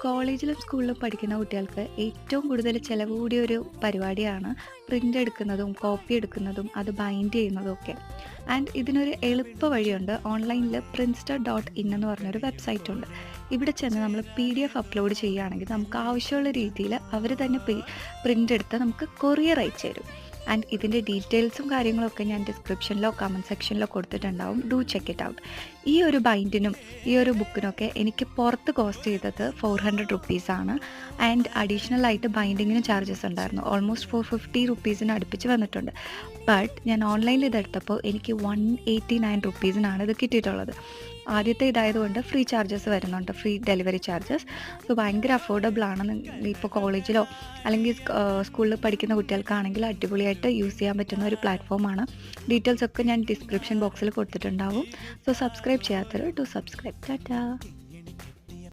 കോളേജിലും സ്കൂളിലും പഠിക്കുന്ന കുട്ടികൾക്ക് ഏറ്റവും കൂടുതൽ ചിലവ് കൂടിയ ഒരു പരിപാടിയാണ് പ്രിൻ്റ് എടുക്കുന്നതും കോപ്പി എടുക്കുന്നതും അത് ബൈൻഡ് ചെയ്യുന്നതും ഒക്കെ. ആൻഡ് ഇതിനൊരു എളുപ്പ വഴിയുണ്ട്. ഓൺലൈനിൽ Printer.in എന്ന് പറഞ്ഞൊരു വെബ്സൈറ്റ് ഉണ്ട്. ഇവിടെ ചെന്ന് നമ്മൾ PDF അപ്ലോഡ് ചെയ്യുകയാണെങ്കിൽ നമുക്ക് ആവശ്യമുള്ള രീതിയിൽ അവർ തന്നെ പ്രിൻ്റ് എടുത്ത് നമുക്ക് കൊറിയർ അയച്ചു തരും. ആൻഡ് ഇതിൻ്റെ ഡീറ്റെയിൽസും കാര്യങ്ങളൊക്കെ ഞാൻ ഡിസ്ക്രിപ്ഷനിലോ കമൻറ്റ് സെക്ഷനിലോ കൊടുത്തിട്ടുണ്ടാവും. Do check it out. ഈ ഒരു ബൈൻഡിനും ഈ ഒരു ബുക്കിനൊക്കെ എനിക്ക് പുറത്ത് കോസ്റ്റ് ചെയ്തത് 400 റുപ്പീസാണ്. ആൻഡ് അഡീഷണൽ ആയിട്ട് ബൈൻഡിങ്ങിന് ചാർജസ് ഉണ്ടായിരുന്നു. ഓൾമോസ്റ്റ് 450 റുപ്പീസിന് അടുപ്പിച്ച് വന്നിട്ടുണ്ട്. ബട്ട് ഞാൻ ഓൺലൈനിൽ ഇതെടുത്തപ്പോൾ എനിക്ക് 189 റുപ്പീസിനാണ് ഇത് കിട്ടിയിട്ടുള്ളത്. ആദ്യത്തെ ഇതായതുകൊണ്ട് ഫ്രീ ചാർജസ് വരുന്നുണ്ട്, ഫ്രീ ഡെലിവറി ചാർജസ്. സോ ഭയങ്കര അഫോർഡബിൾ ആണ്. ഇപ്പോൾ കോളേജിലോ അല്ലെങ്കിൽ സ്കൂളിൽ പഠിക്കുന്ന കുട്ടികൾക്കാണെങ്കിൽ അടിപൊളിയായിട്ട് യൂസ് ചെയ്യാൻ പറ്റുന്ന ഒരു പ്ലാറ്റ്ഫോമാണ്. ഡീറ്റെയിൽസ് ഒക്കെ ഞാൻ ഡിസ്ക്രിപ്ഷൻ ബോക്സിൽ കൊടുത്തിട്ടുണ്ടാവും. സോ സബ്സ്ക്രൈബ് ചെയ്യാത്തവർ ടു സബ്സ്ക്രൈബ്. ടാറ്റാ.